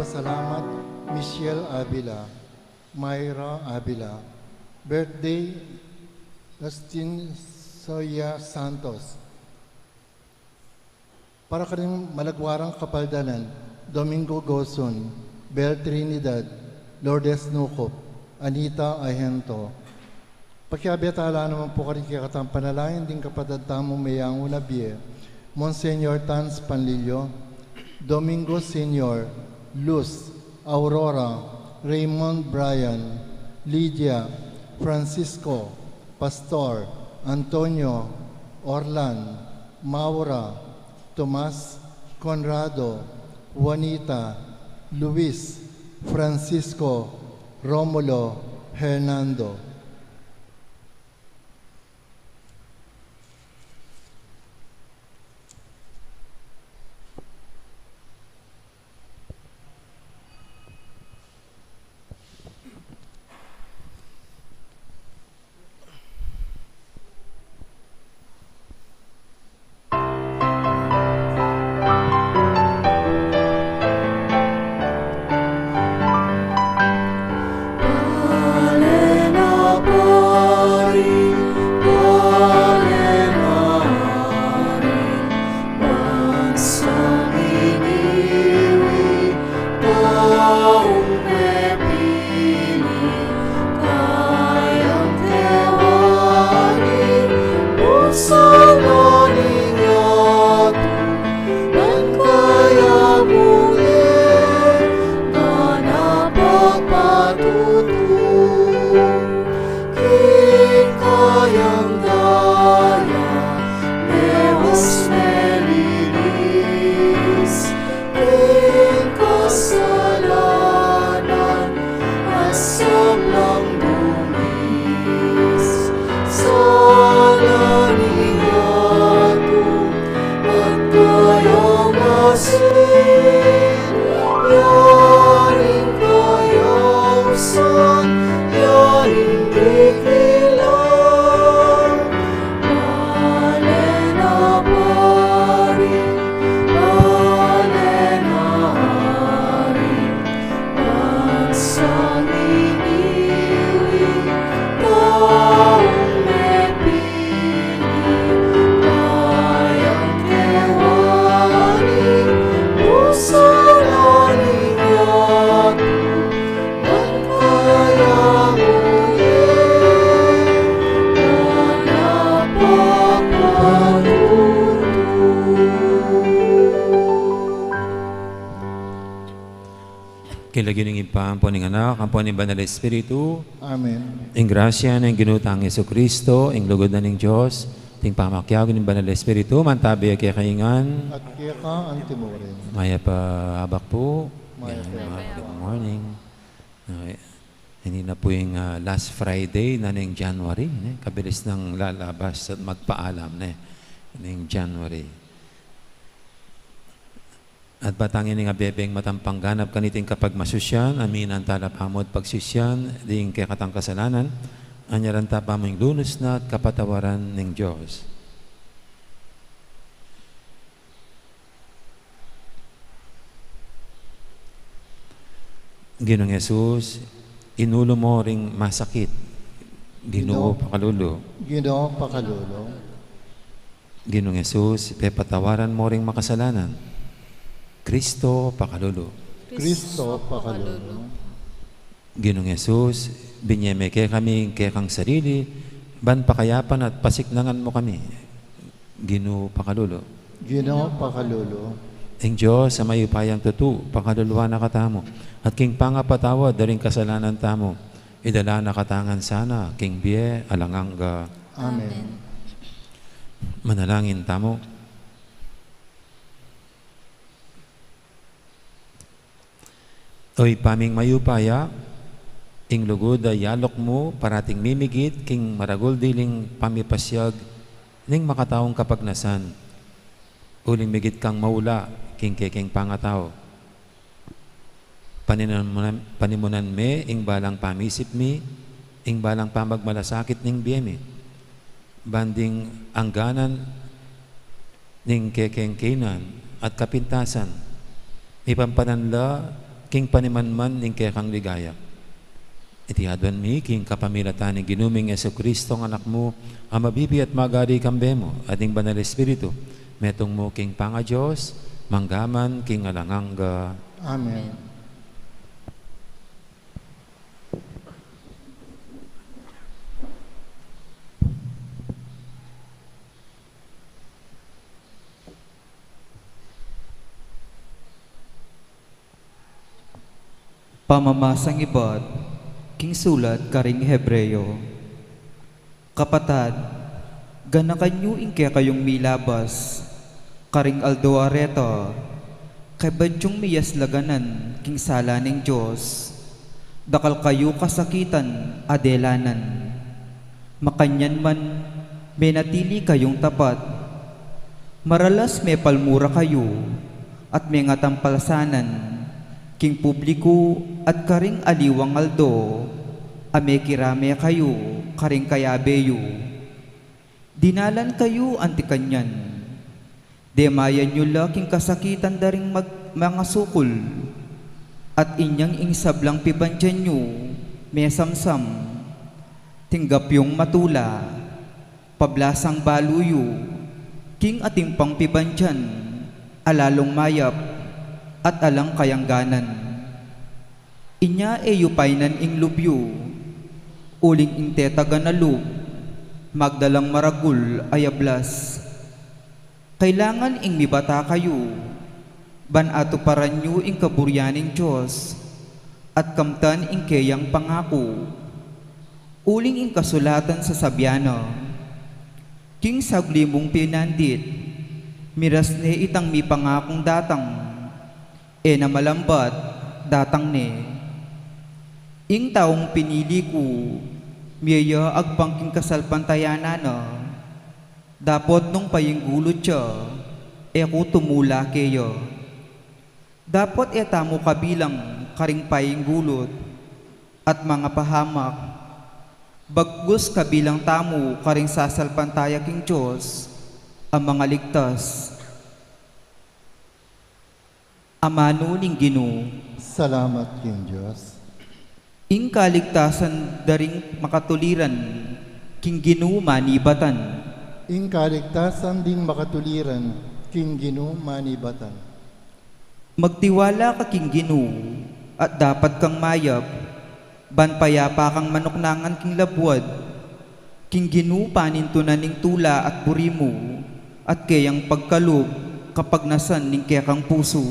nagpapasalamat, Michelle Avila, Myra Avila. Birthday, Justin Soya Santos. Para kanyang malagwarang kapaldanan, Domingo Goson, Bel Trinidad, Lourdes Nucop, Anita Ahento. Pakiabiyatala naman po karin kaya katang panalayan din kapatid tamong mayang unabye, Monsignor Tans Panlilio, Domingo Senior, Luz, Aurora, Raymond Bryan, Lydia, Francisco, Pastor, Antonio, Orlan, Maura, Tomas, Conrado, Juanita, Luis, Francisco, Romulo, Hernando. Kilagin ng ipang po ng anak, ang po ng Banal Espiritu. Amen. Ang grasya ng ginutang Yesu Kristo, ang lugod na ng Diyos, ting pamakyaw ng Banal Espiritu, mantabi kaya kaingan. At kaya ka ang timurin. Maya pa abak po. Maya pa. Good morning. Hindi na po yung last Friday na ng January. Kabilis ng lalabas at magpaalam na ng January. At batangin nga bebeng matampang ganap kaniting kapag masusyan, amin ang talapamod pagsusyan, ding kaya katang kasalanan, anyaran tapamang lunos na at kapatawaran ng Diyos. Ginong Jesus, inulo mo ring masakit, Ginoo pakalulo. Ginoo pakalulo. Ginong Jesus, pepatawaran mo ring makasalanan, Kristo pakalulo. Kristo pakalulo. Ginong Jesus, binyeme kaya kami kaya kang sarili, ban pakayapan at pasiknangan mo kami. Ginoo pakalulo. Ginoo pakalulo. Ang Diyos sa mayupayang tutu, pakaluluwa na katamo, at king pangapatawad daring kasalanan tamo, idala na katangan sana, king biye alanganga. Amen. Manalangin tamo. Oy paming mayupaya, ing lugod ay yalok mo, parating mimigit, king maragol diling pamipasyag, ning makataong kapagnasan. Uling migit kang maula, king keking pangataw. Panimunan me, ing balang pamisip mi, ing balang pamagmalasakit ning biyemi. Banding angganan, ning kekeng kinan, at kapintasan. Ipampananla, king panimanman ning kaya kang ligaya. Itiadwan mi king kapamilatan ni ginuming Yesu Kristo ng anak mo, ang mabibi at magari kambe mo, ating banal Espiritu, metong mo king panga Diyos, manggaman king alanganga. Amen. Pamamasang ibad, king sulat karing Hebreyo. Kapatad, ganakan nyo ingke kayong milabas, karing Aldo Areta, kay badyong miyas laganan, king sala ng Diyos, dakal kayo kasakitan, adelanan. Makanyan man, may natili kayong tapat, maralas may palmura kayo, at may ngatampalsanan, king publiko at karing aliwang Aldo, ame kirame kayo, karing kayabeyo. Dinalan kayo antikanyan, demayan nyo laking kasakitan daring mga sukol, at inyang ingsablang pibandyan nyo, may samsam, tinggap yung matula, pablasang baluyo, king ating pang pibandyan, alalong mayap, at alang kayangganan. Inya yupainan ing lubyo, uling ing tetaga na lub, magdalang maragul ayablas. Kailangan ing mibata kayo, ban ato paranyo ing kaburyaning Diyos, at kamtan ing kayang pangako, uling ing kasulatan sa sabyana, king saglimong pinandit, miras ne itang mi pangakong datang, na malambat, datang ne. Ing taong pinili ko, miyaya agpangking kasalpantayanan na, dapat nung payinggulot siya, ko tumula kayo. Dapat tamo kabilang karing payinggulot, at mga pahamak, baggus kabilang tamo karing sasalpantaya king Diyos, ang mga ligtas. Amano ning Ginoo, Salamat king Diyos. ing kaligtasan daring makatuliran, king Ginoo manibatan. Ing kaligtasan ding makatuliran, king Ginoo manibatan. Magtiwala ka king Ginoo, at dapat kang mayap, ban payapa kang manuknangan king labwad, king Ginoo panintunan ning tula at burimo, at kayang pagkalub kapag nasan ning kayang puso.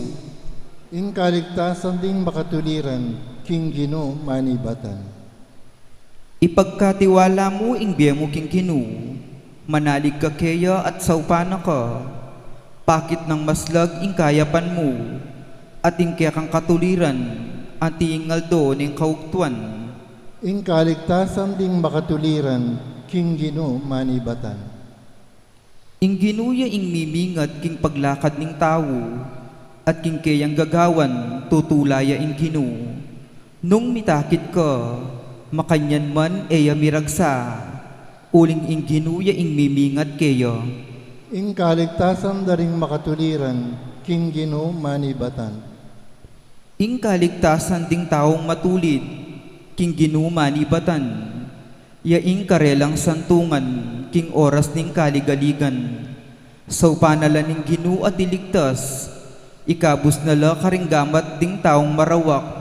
Ing kaligtasan ding makatuliran, king Ginoo manibatan. Ipagkatiwala mo ing biya mo king Ginoo, manalig ka kaya at saupana ka, pakit ng maslag ing kayapan mo, at ing kaya kang katuliran, anti ingaldo ning kaugtuan. Ing kaligtasan ding makatuliran, king Ginoo manibatan. Ing ginuya ing mimingat king paglakad ning tawo, at king kayang gagawan tutulaya ing Ginoo. Nung mitakit ka, makanyan man miragsa, uling ing ginuya ing mimingat kayo. Ing kaligtasan daring makatuliran, king Ginoo manibatan. Ing kaligtasan ding taong matulid, king Ginoo manibatan. Yaing karelang santungan, king oras ning kaligaligan. So panala ning Ginoo at iligtas, ikabus nala karinggamat ding taong marawak,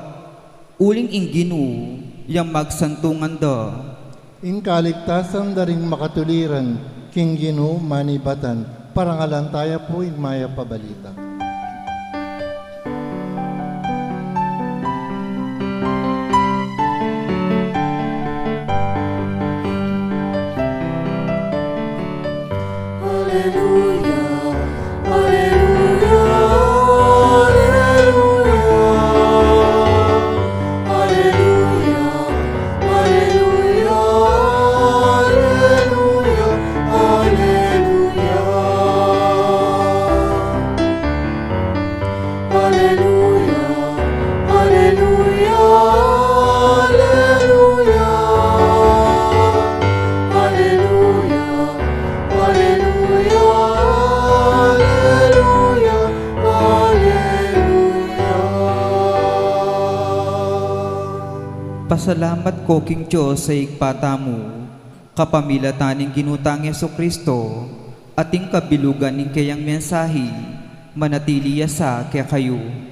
uling ing Ginoo, yang magsantungan da. Ing kaligtasan daring makatuliran, king Ginoo manibatan. Parangalan tayo po ing maya pabalita. pasalamat ko king Diyos sa ikpata mo, kapamilataning ginutang Yeso Kristo, ating kabilugan ning kayang mensahe, manatili sa kaya kayo.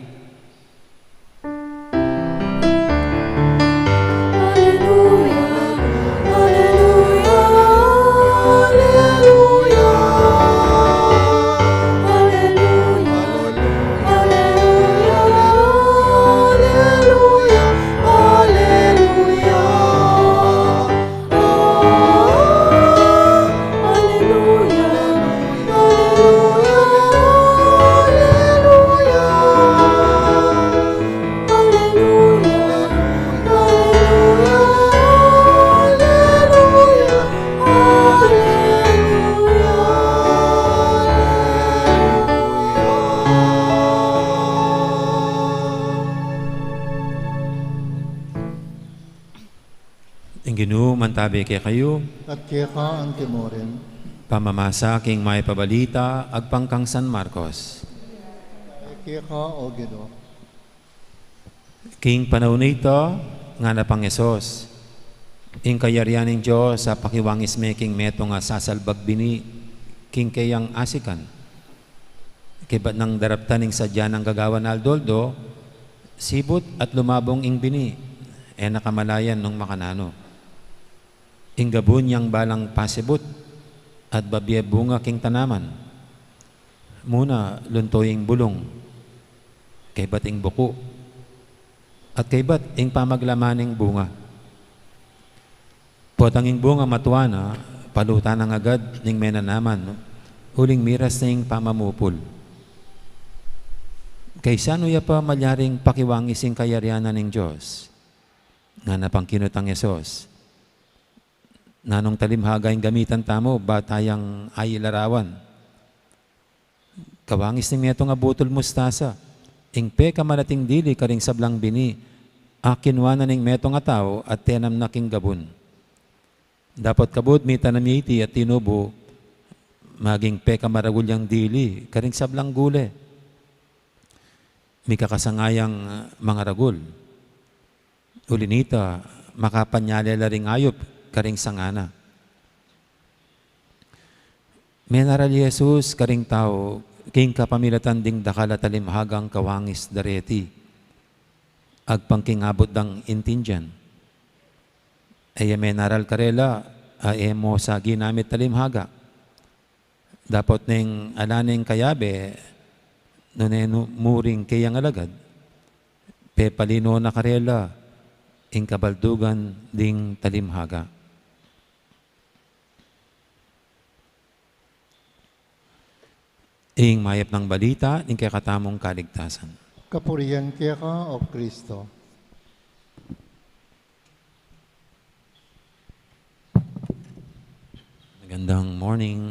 Ginoo mantabi kay kayo, At kaya ka ang timorin. pamamasa king may pabalita, agpangkang San Marcos. At kaya ka, O Ginoo. King panahon ito, nga na pang Yesos, ing kayarian ng Diyos sa pakiwangis me king meto nga sasalbag bini, king kayang asikan. Kibat ng daraptan ng sadya ng gagawa na aldoldo, sibot at lumabong ing bini, nakamalayan nung makanano. Ing gabon yang balang pasibot, at babye bunga king tanaman. Muna luntoying bulong, kay bating buko, at kay bat ing pamaglamaning bunga. Potanging bunga matuana, palutan ang agad ning menanaman, huling miras ning pamamupul. Kay sano ya pa malyaring pakiwangising kayarianan ng Diyos, nga napang kinutang Yesos, nanong talimhaga yung gamitan tamo, batayang ay ilarawan. Kawangis ng meto nga butol mustasa, ing pe kamalating dili karing sablang bini, akinwana ng meto nga tao at tenam na king gabon. Dapat kabut mita na miti at tinubo, maging pe kamaragulyang dili, karing sablang gule. May kakasangayang mga ragul. Ulinita, makapanyalala ring ayop, karing sangana. Menaral Jesus karing tao, king kapamilatan ding dakala talimhagang kawangis dareti, agpangking abot dang intinjan. Ay menaral karela, ay mo sa ginamit talimhaga. Dapat ning alaning kayabe, nuneno muring kayang alagad, pepalino na karela, ing kabaldugan ding talimhaga. Ing mayap ng balita, ing kakatamong kaligtasan. Kapurihan kaya ka, O Kristo. Magandang morning.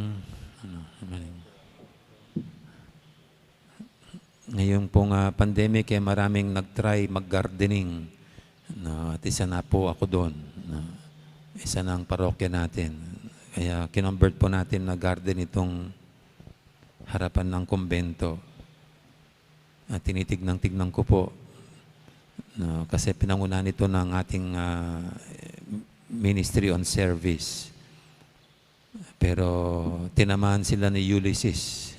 Ngayon pong pandemic, maraming nag-try mag-gardening. At isa na po ako doon. Isa na ang parokya natin. Kaya kinonvert po natin na garden itong harapan ng kumbento. At tinitignan ko po. Kasi pinangunahan ito ng ating Ministry on Service. Pero tinamaan sila ni Ulysses.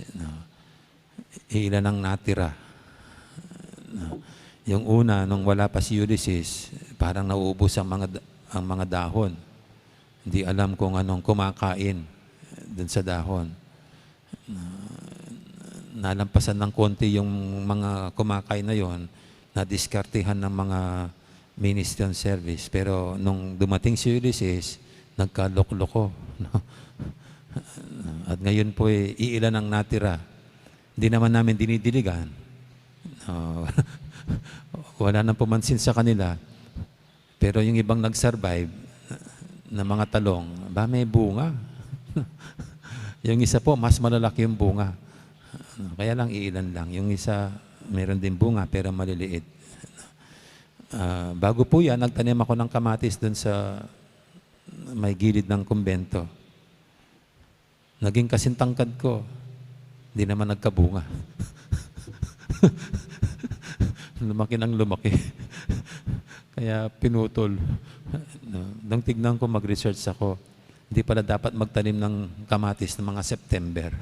Ilan ang natira. Yung una, nung wala pa si Ulysses, parang nauubos ang mga dahon. Hindi alam kung anong kumakain dun sa dahon. Nalampasan ng konti yung mga kumakain na yon, nadiskartehan ng mga Ministry on Service. Pero nung dumating si Ulysses, nagkalok-loko. At ngayon po iilan ang natira. Hindi naman namin dinidiligan. Wala nang pumansin sa kanila. Pero yung ibang nag-survive na mga talong, may bunga. Yung isa po, mas malalaki yung bunga. Kaya lang iilan lang. Yung isa, meron din bunga pero maliliit. Bago po yan, nagtanim ako ng kamatis dun sa may gilid ng kumbento. Naging kasintangkad ko. Hindi naman nagkabunga. Lumaki ng lumaki. Kaya pinutol. No, nung tignan ko, mag-research ako, hindi pala dapat magtanim ng kamatis ng mga September.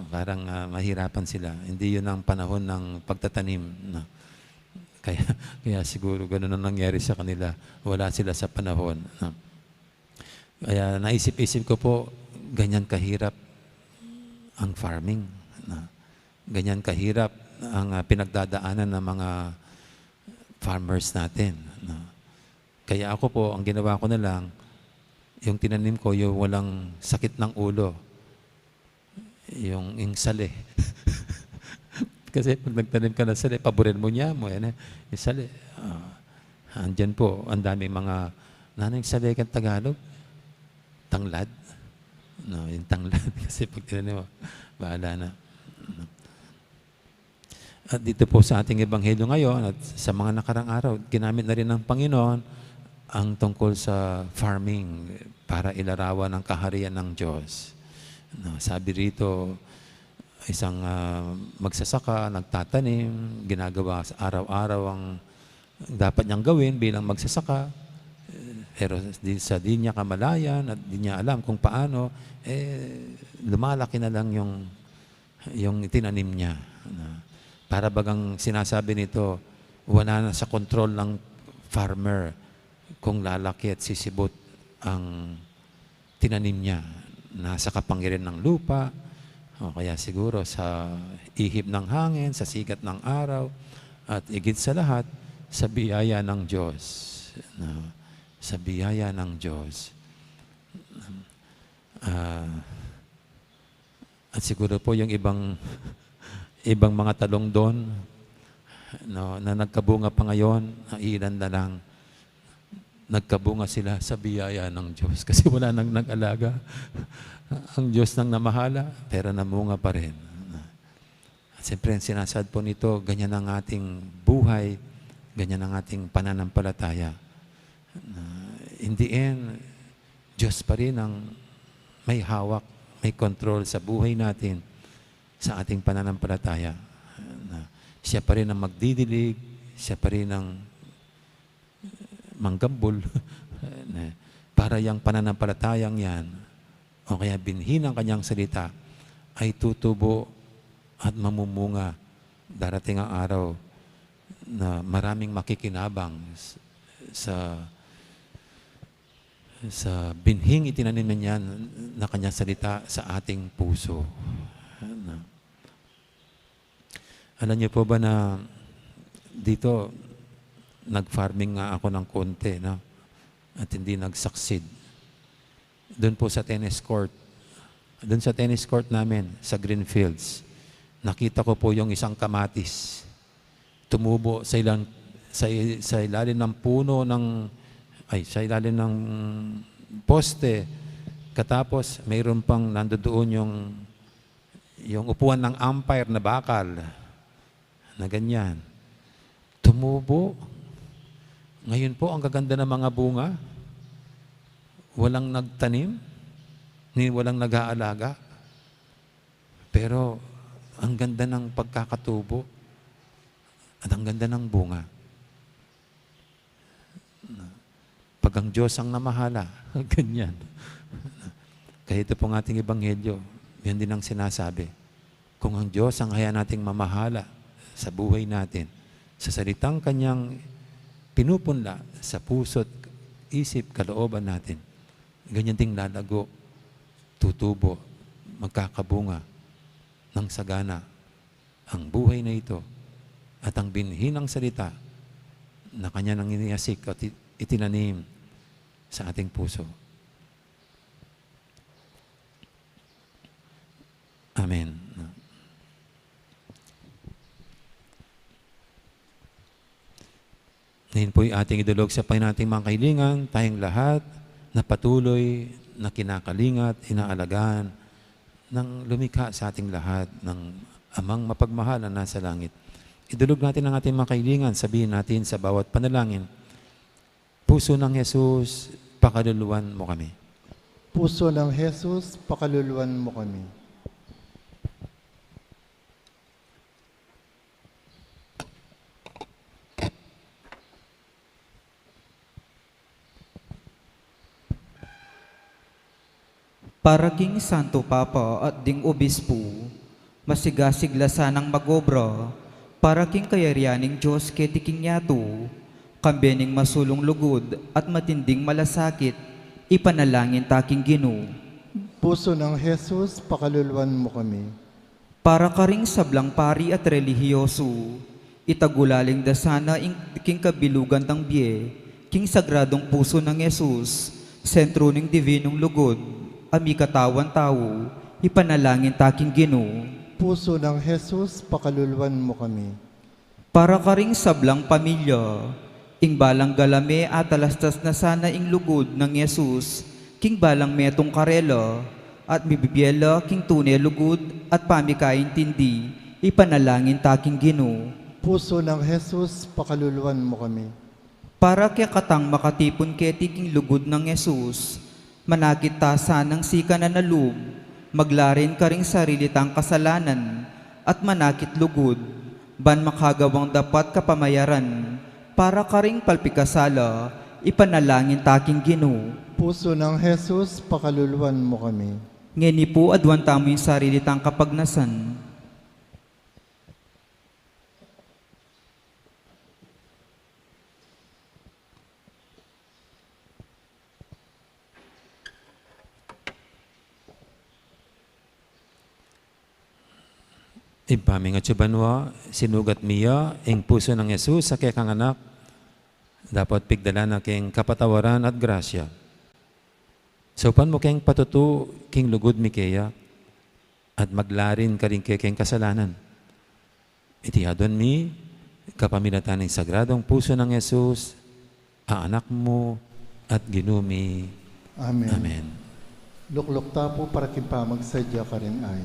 Parang mahirapan sila. Hindi yun ang panahon ng pagtatanim. No. Kaya siguro gano'n ang nangyari sa kanila. Wala sila sa panahon. No. Kaya naisip-isip ko po, ganyan kahirap ang farming. No. Ganyan kahirap ang pinagdadaanan ng mga farmers natin. No. Kaya ako po, ang ginawa ko na lang, yung tinanim ko, yung walang sakit ng ulo. Yung sali. Kasi pag nagtanim ka ng sali, paborin mo niya mo. Yan, yung sali. Andyan po, ang daming mga, nanay sali kang Tagalog? Tanglad. No, yung tanglad. Kasi pag tinanim mo, bahala na. No. At dito po sa ating ebanghelyo ngayon at sa mga nakarang araw, ginamit na rin ng Panginoon ang tungkol sa farming para ilarawan ang kaharian ng Diyos. No, sabi rito, isang magsasaka, nagtatanim, ginagawa sa araw-araw ang dapat niyang gawin bilang magsasaka, pero sa di niya kamalayan at di niya alam kung paano, lumalaki na lang yung itinanim niya. No. Para bagang sinasabi nito, wala na sa kontrol ng farmer kung lalaki at sisibot ang tinanim niya. Nasa kapangyarihan ng lupa, o kaya siguro sa ihip ng hangin, sa sikat ng araw, at higit sa lahat, sa biyaya ng Diyos. No, sa biyaya ng Diyos. At siguro po yung ibang mga talong doon, no, na nagkabunga pa ngayon, ilan na lang, nagkabunga sila sa biyaya ng Diyos. Kasi wala nang nag-alaga. Ang Diyos nang namahala, pero namunga pa rin. At siyempre, sinasad po nito, ganyan ang ating buhay, ganyan ang ating pananampalataya. In the end, Diyos pa rin ang may hawak, may control sa buhay natin, sa ating pananampalataya. Siya pa rin ang magdidilig, siya pa rin ang manggambol para yung pananampalatayang yan o kaya binhi ng kanyang salita ay tutubo at mamumunga. Darating ang araw na maraming makikinabang sa binhing itinanim na niyan na kanyang salita sa ating puso. Alam niyo po ba na dito, nag-farming nga ako ng konti, no? At hindi nag-succeed. Doon po sa tennis court. Doon sa tennis court namin, sa Greenfields, nakita ko po yung isang kamatis. Tumubo sa ilalim ng puno sa ilalim ng poste. Katapos, mayroon pang nandoon yung upuan ng umpire na bakal. Na ganyan. Tumubo. Ngayon po, ang gaganda ng mga bunga. Walang nagtanim, walang nag-aalaga. Pero, ang ganda ng pagkakatubo at ang ganda ng bunga. Pag ang Diyos ang namahala, ganyan. Kaya ito pong ating ebanghelyo, yun din ang sinasabi. Kung ang Diyos ang haya nating mamahala sa buhay natin, sa salitang kanyang pinupunla sa puso't isip, kalooban natin, ganyan ding lalago, tutubo, magkakabunga ng sagana ang buhay na ito at ang binhi ng salita na kanya nang iniyasik at itinanim sa ating puso. Amen. Ngayon po'y ating idulog sa nating mga kahilingan, tayong lahat na patuloy na kinakalingat, inaalagaan ng lumikha sa ating lahat ng amang mapagmahal na nasa langit. Idulog natin ang ating mga kahilingan, sabihin natin sa bawat panalangin, Puso ng Jesus, pakaluluwan mo kami. Puso ng Jesus, pakaluluwan mo kami. Para king Santo Papa at ding Obispo, masigasigla sanang magobra, para king kayarianing Diyos ketiking yato, kambening masulong lugod at matinding malasakit, ipanalangin taking Ginoo. Puso ng Jesus, pakaluluan mo kami. Para ka ring sablang pari at relihiyoso, itagulaling dasana king kabilugan ng biye, king sagradong puso ng Jesus, sentro ng divinong lugod, ami katawan tao, ipanalangin taking Ginoo. Puso ng Jesus, pakaluluan mo kami. Para ka ring sablang pamilya, ing balang galame at alastas na sana ing lugod ng Jesus, king balang metong karela, at mibibiela king tunay lugod at pamikaintindi, ipanalangin taking Ginoo. Puso ng Jesus, pakaluluan mo kami. Para kaya katang makatipon ketiking lugod ng Jesus, manakit ta sanang sika na nalub, maglarin ka ring sarili tang kasalanan, at manakit lugod, ban makagawang dapat kapamayaran, para ka ring palpikasala, ipanalangin taking Ginoo. Puso ng Jesus, pakaluluan mo kami. Ngeni po adwan tamo yung sarili tang kapagnasan. Ipaming at banwa, sinugat miya, ing puso ng Jesus sa kekang anak, dapat pigdala na king kapatawaran at grasya. So pan mo king patutu, king lugod mi kaya, at maglarin ka rin king kasalanan. Itihadon mi, kapamilatan ng sagradong puso ng Jesus, ang anak mo at ginumi. Amen. Amen. Luklok ta po para kimpamagsadya ka rin ay.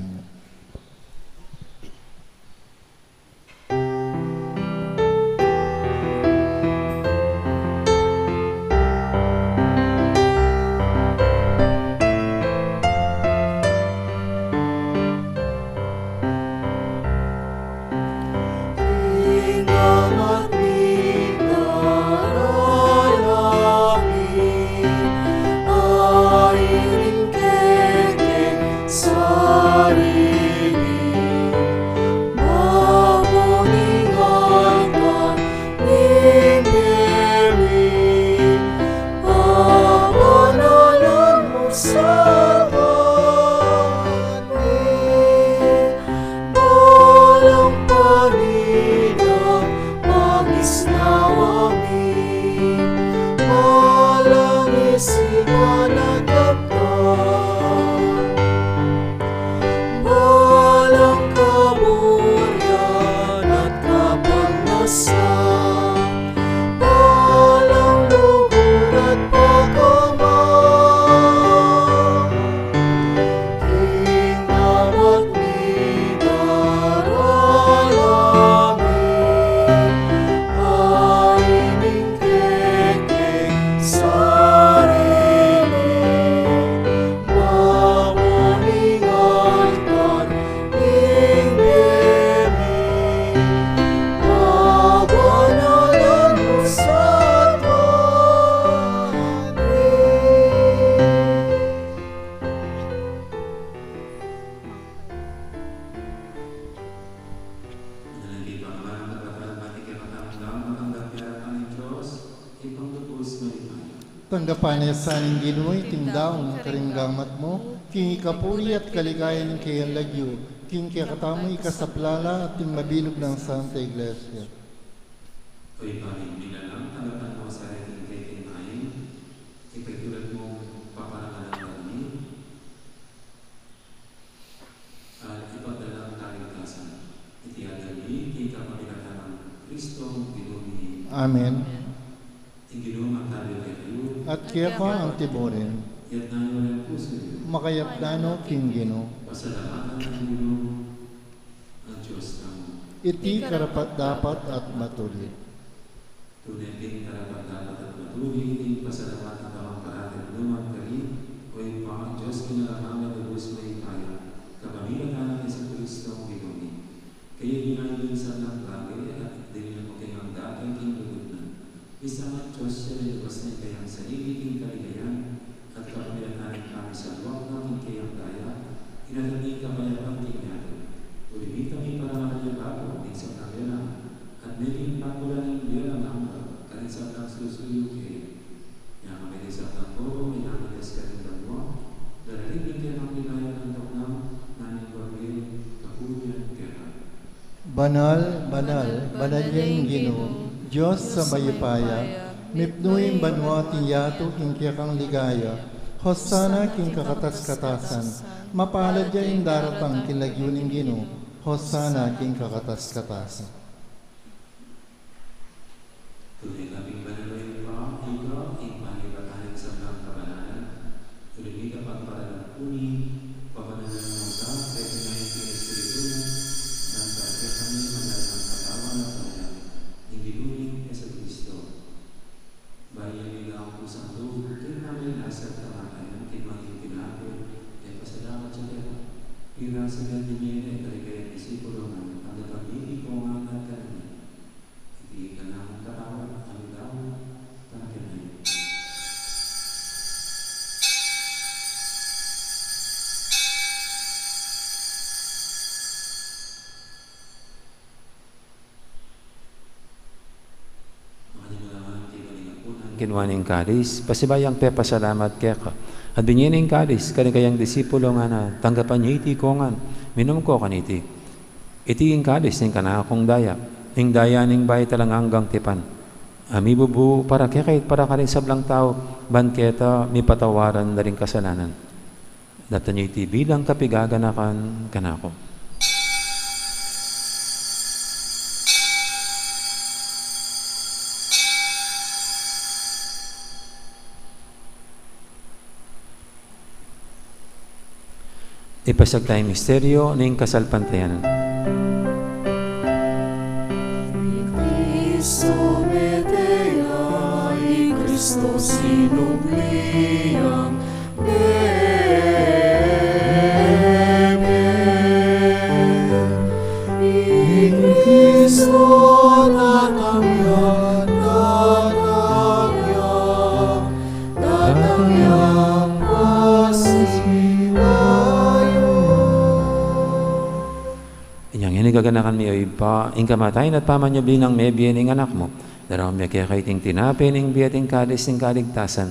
Tanggapan niya sa aning Ginoo'y tingdaon karinggamat mo, king ikapuri at kaligayan ng kayang lagyo, king kakatamay ikasaplala at ting mabilog ng Santa Iglesia. Ko'y pamimila lang, tanggapan mo sa ating kayang ipagtulad mo paparangalan kami, at ipagdala ang kaligtasan. Itiyadali, king kapamilatan ng Kristo, Ginoo'y Amen. Ginoo ang tayo kayo, At kaya ko ang tiborin, yat na yung puso niyo. makayapdano king Ginoo. Pasalamatan ng Ginoo ang Diyos ng Iti karapat dapat at matuloy. tunay din karapat-dapat at matuloy din pasalamatan ng ang parating lumang kari o yung mga Diyos kinalamangan na lubos may kaya kapamilatan ng isang Kristo ang Ginoo. Kaya ginayon sa lang bagay at din ang kanyang dating kinulog na isang at Diyos siya rin lubos na kayang sa ibiging kaligayan at kapamilatan kami sa luwag ng Banal, banal, banal yung Ginoo, Diyos sa mayupaya, mipnuin banwa tiyato king kiyakang ligaya, Hosanna king kakatas-katasan, mapalad yung daratang kilagyuning Ginoo, Hosanna king kakatas-katasan. Tunay naming banaloy pa, ikaw, ang panibatahan sa mga kabanalan. Tunay ka pagparalang puni, pamanalan ng mga kahit na yung Espiritu mo, nang kahit kami manalang katawan at pangalan, hindi luling Yesu Cristo. Bayan nila ang pusang loob, kaya namin nasa kamakayan, timangin tinapin, ay pasalamat sa Diyos. Pirasa nga din niya ay kaligayang disipulo ng ang nagpapili ko nga natin. Hindi ka naman katawan, ang daw, panaganayin. Kinwaning kalis, pasibayang pe pasalamat keka. At binyining kalis, kaligayang disipulo nga na, tanggapan niya iti ko nga, minum ko kaniti. Iti yung kalis, ning kanakong daya, ning daya ning bay talang hanggang tipan. Ami bubu, para kekait, para ka rin sablang tao, banketa, mi patawaran na rin kasalanan. Data niya iti bilang kapigaganakan kanako. Ipasag tayong misteryo ng kasalpantayanan. Cristo Medea, i Cristo sinubliang bebe, i Cristo tatangyan, tatangyan Inyang inigaganakan mi ay pa, ing kamatayin at pamanyabli ng may biyening anak mo, daraw mi kaya kaiting tinapin, ing biyating kalis, ing kaligtasan.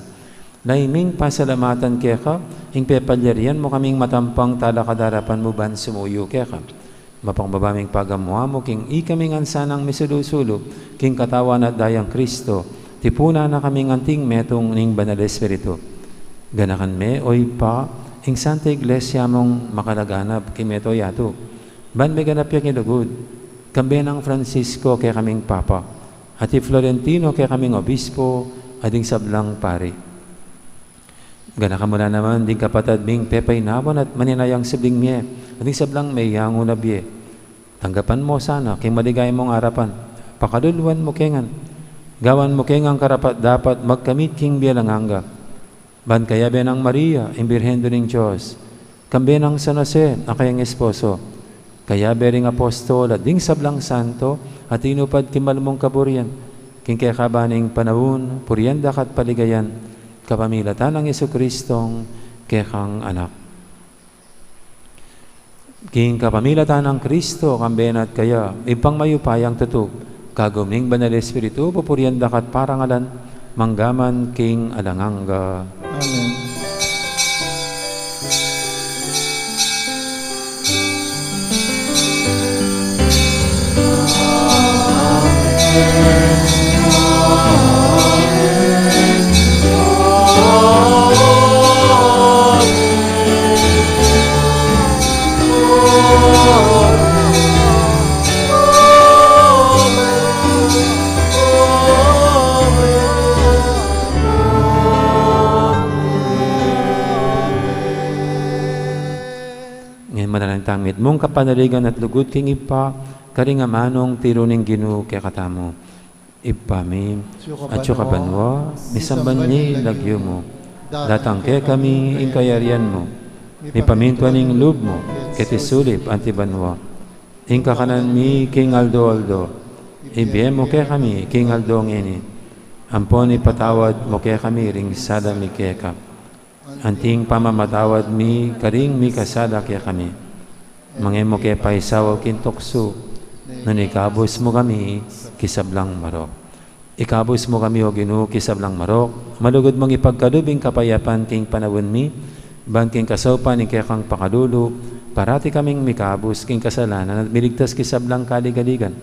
Laiming pasalamatan kaya ka, ing pepalyarian mo kaming matampang talakadarapan mo ban sumuyo kaya ka. Mapangbabaming pagamuha mo, king ikaming ansanang misulusulo, king katawan at dayang Kristo, tipuna na kaming anting metong ning banal espiritu. Ganakan me, oy pa, ing Santa Iglesia mong makalaganap, kimeto yato. Ban may ganap yung ilugod, kambi ng Francisco kaya kaming Papa, at Florentino kaya kaming Obispo, ading sablang pari. Gana ka mula naman, ding kapatad ming pepay nawan at maninayang sibling miye, ading sablang may yango na biye. Tanggapan mo sana, king maligay mong arapan, pakaduluan mo kengan, gawan mo kengang karapat dapat magkamit king biyalang hangga. Ban kaya benang Maria, imbirhen doon ng Diyos, kambi ng San Jose, akayang esposo, kaya bering apostol at ding sablang santo at inupad kimalmong kaburian, king kaya kabaning panahon, purienda kat paligayan, kapamilatan ng Jesucristong kekang anak. King kapamilatan ng Kristo, kamben at kaya, ipang mayupayang tutug, kaguming banal espiritu, pupurienda kat parangalan, manggaman king alanganga. Amen. Ngayon manalang tangmit mong kapanaligan at lugod king ipa, karingamanong tiruning Ginoo kaya katamo. Ipami at syukabanwa, misamban niya lagyo mo. Datang kaya kami ing kayarian mo. Mipamintuan ing loob mo, ketisulip antibanwa. Ing kakanan mi king aldo-aldo. Ibiyem mo kaya kami king aldong ini. Ampon ipatawad mo kaya kami ring sada mi kaya ka. Anting pamamatawad mi karing mi kasada kaya kami. Mangemo kaya paisawaw kintokso. Nanikabos mo kami kisablang marok. Ikabos mo kami o Ginoo kisablang marok. Malugod mong ipagkalubing kapayapan king panawin mi. Bangking kasopan ing kaya kang pakadulo. parati kaming mikabus king kasalanan at miligtas kisablang kaligaligan.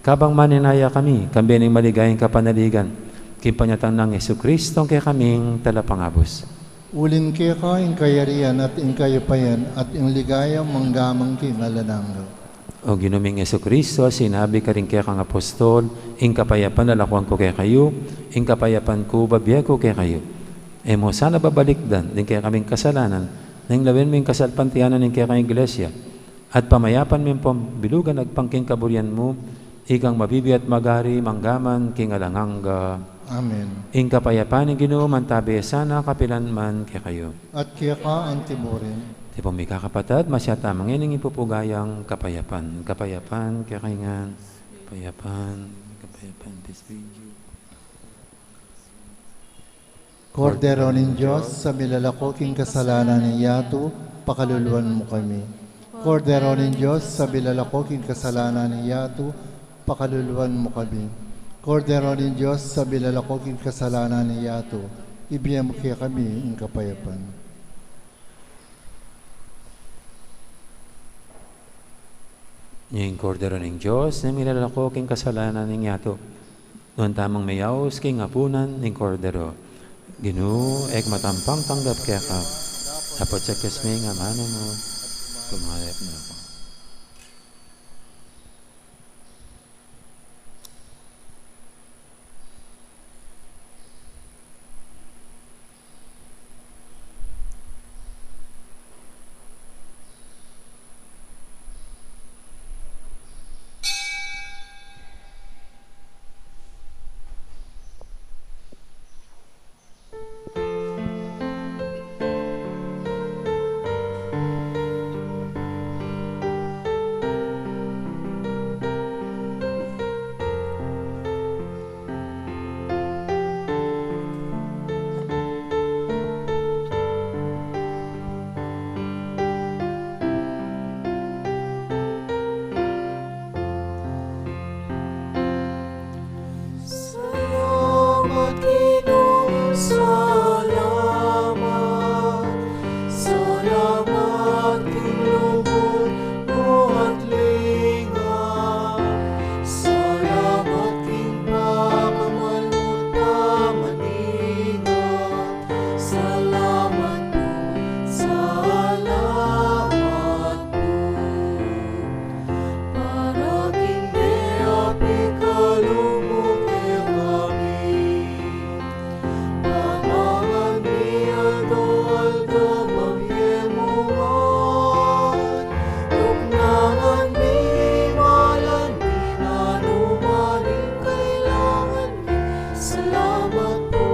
Kabang maninaya kami, kambining maligayang kapanaligan, kimpanyatang ng Yesu Kristo kaya kaming talapangabos. Ulin kaya ka in kayarian at in kayapayan at in ligayang manggamang kingalanangga. O ginuming Yesu Kristo, sinabi ka rin kaya kang apostol, in kapayapan nalakuan ko kaya kayo, in kapayapan ko babiya ko kaya kayo. E mo sana babalikdan, din kaya kaming kasalanan, nang lawin mo yung kasalpantianan ng kaya kang iglesia, at pamayapan mo yung bilugan agpangking kaburian mo, ikang mabibi at magari, manggaman, kingalanganga. Amen. In kapayapan ng Ginoo man tabi sana kapilan man kaya kayo. At kaya ka ang timurin. Di po may kakapatad, masyata mangining ipupugayang kapayapan. Kapayapan, kaya kaingan. Kapayapan, kapayapan, peace be with you. Kordero ng Diyos, sa milalakoking kasalanan ng yato, pakaluluan mo kami. Kordero ng Diyos, sa milalakoking kasalanan ng yato, pakaluluan mo kami. Kordero ng Diyos, sa milalakoking kasalanan ng yato, ibigyan mo kaya kami ang kapayapan. Yung kordero ng Diyos, na milalako king kasalanan ng yato. Noon tamang mayaos king apunan ng kordero. Ginoo, ek matampang tanggap kaya ka. Dapat sa kasming amano mo, kumayap na ako. Salamat, Ginoo, salamat. Salamat, tinubod mo at linga. Salamat, king pakamal mo't pamaningat. Salamat po, salamat po. Para kini api kalumok kami. Pamangan ni aldo mamyemuan. Tugnangan ni malan ni nanumaning kailangan ni. Salamat po,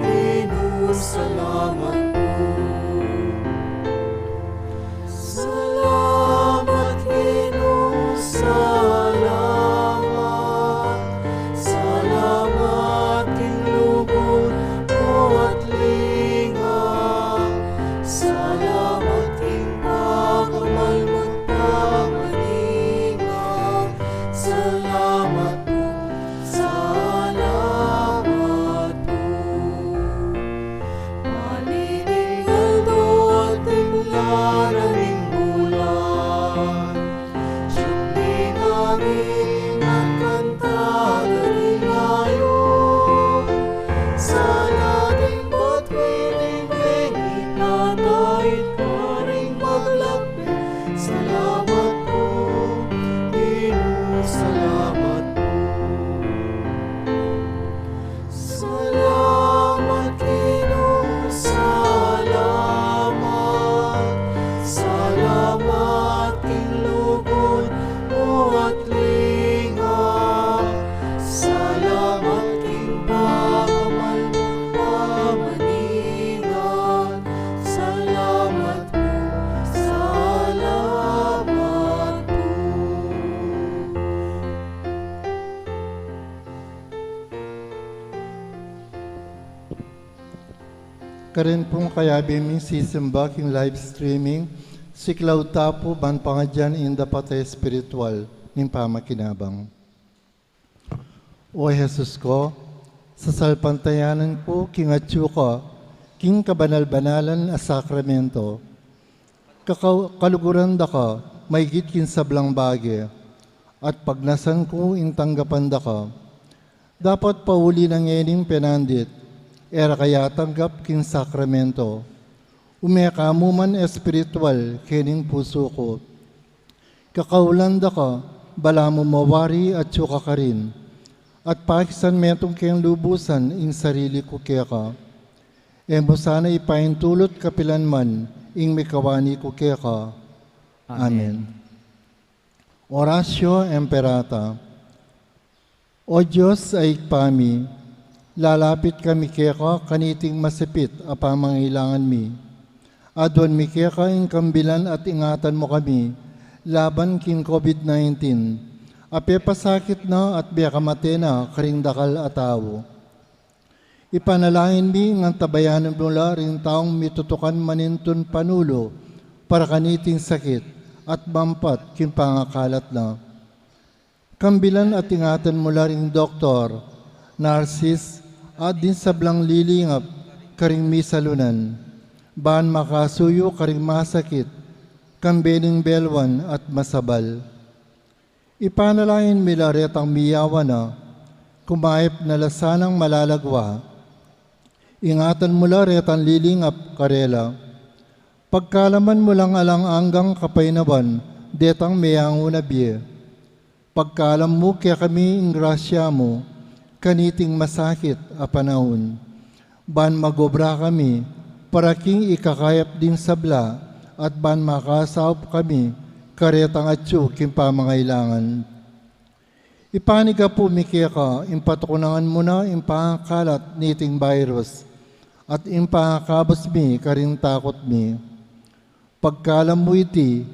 Ginoo, salamat po. Salamat, Ginoo, salamat. Salamat, king lubod mo at linga. Salamat, king pakamal mo't pamaningat. Salamat po, salamat po. Manininggal do at tinglaran ng bulan. Siyempre namin ang kanta dari ngayon. Sana din ba't winibigit na kahit ka rin maglapit. Salamat po, Ginoo, salamat po. Salamat, Ginoo, salamat. Salamat, king lubod mo at linga. Salamat, king pakamal mo't pamaningat. Salamat po, salamat po. Karin pong kayabi mi sisimba king live streaming, siklaw tapo ban pangadyan in dapate spiritual ning pamakinabang. O Jesus ko, sa salpantayanan ko king atyo ko, king kabanal-banalan a sakramento, kaluguran da ka, may gitkin sablang bagi, at pagnasan ko ing tanggapan da ka. Dapat pauli ng ening penandit, era kaya tanggap kin sakramento. Umeka mo man espiritual kening puso ko. Kakaulan da ka, bala mo mawari at suka ka rin. At pakisan metong kayang lubusan ing sarili ko kaya ka. Mo sana ipaintulot kapilan man ing may kawani ko kaya ka. Amen. Oratio Imperata. O Diyos ay ikpami, lalapit kami kaya ka kaniting masipit apamangailangan mi. Adwan mi kaya ka ing kambilan at ingatan mo kami, laban kin COVID-19. Ape pasakit na at biya kamate na karing dakal atawo. Ipanalangin mi ng tabayanan mula rin taong mitutukan manintun panulo para kaniting sakit at mampat kin pangakalat na. Kambilan at ingatan mula ring doktor, narsis, at din sablang lilingap karing misalunan. Baan makasuyo karing masakit, kambening belwan at masabal. Ipanalangin milaretang miyawa na, kumaip na lasanang malalagwa. Ingatan mula retang lilingap karela. Pagkalaman mo lang alang anggang kapainawan, detang mayang unabye. Pagkalam mo kaya kami ing grasya mo, kaniting masakit a panahon. Ban magobra kami, para king ikakayap din sabla, at ban makasaup kami, karetang atyo king pamangailangan. Ipaniga po mikiya ka, impatukunangan mo na impangakalat niting virus, at impangakabos mi karing takot mi. Pagkalam mo iti,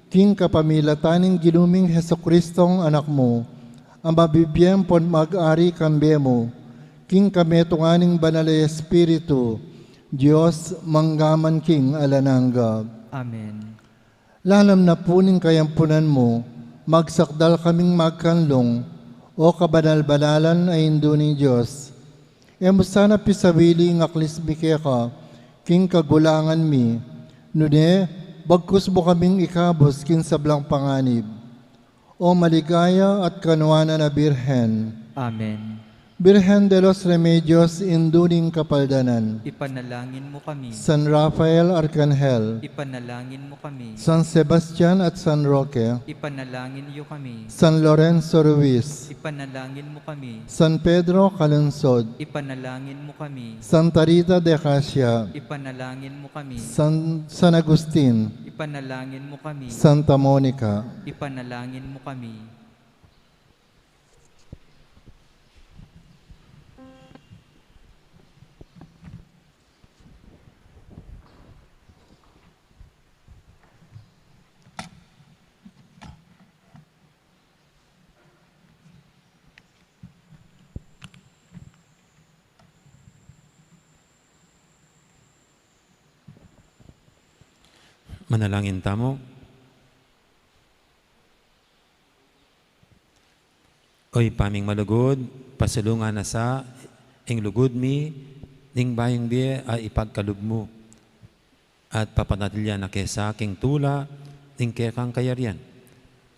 king kapamilataning ginuming Hesukristong anak mo, ang mabibiyem pon mag-ari kambe mo, king kametunganing banal na Espiritu, Diyos manggaman king alanangga. Amen. Lalam na puning kayampunan mo, magsakdal kaming magkanlong, o kabanal-banalan ay indo ni Diyos. Emo sana pisawili ng aklis ka, king kagulangan mi, nune, bagkus mo kaming ikabos kinsablang panganib. O maligaya at kanwana na Birhen. Amen. Birhen de los Remedios induning kapaldanan. Ipanalangin mo kami. San Rafael Arcangel. Ipanalangin mo kami. San Sebastian at San Roque. Ipanalangin niyo kami. San Lorenzo Ruiz. Ipanalangin mo kami. San Pedro Calungsod. Ipanalangin mo kami. Santa Rita de Acacia. Ipanalangin mo kami. San Agustin. Ipanalangin mo kami. Santa Monica. Ipanalangin mo kami. Manalangin tamo. Oy paming malugod, pasalungan na sa ing lugod mi, ning bayang di ay ipagkalub mo. At papanatilya na kesa king tula, ning kekang kayarian.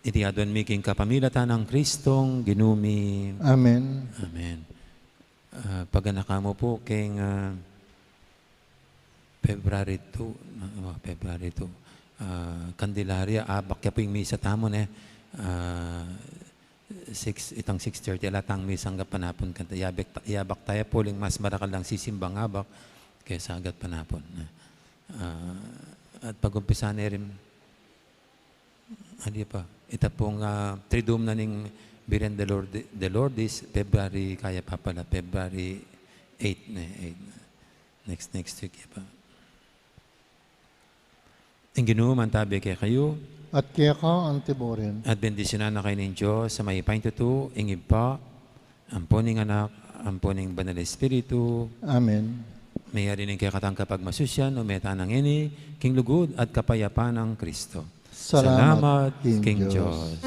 Iti adon mi king kapamilatan ng Kristong ginumi. Amen. Amen. Paganaka mo po king February 2, Candelaria, bakya po yung misa tamon itang 6:30 alatang misa hanggang panapon kanta yabak tayo po ling mas marakal lang sisimbang habak kaysa agad panapon. At pag-umpisa na rin hindi pa ita pong Triduum na ning Birhen the Lord is February kaya pa pala February 8 na next week pa. Ang Ginoo mantabi kay kayo. At kaya ka ang tiborin. At bendisyonan na kayo ng Diyos sa may paintuto, ingib pa, amponing anak, amponing banal Espiritu. Amen. Mayari ning kaya katang kapag masusyan, umeta ng ini, king lugod at kapayapaan ng Kristo. Salamat King Diyos.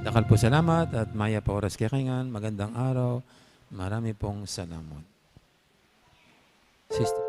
Dakal po salamat at maya pa oras kakangan. Magandang araw. Marami pong salamat. Sister.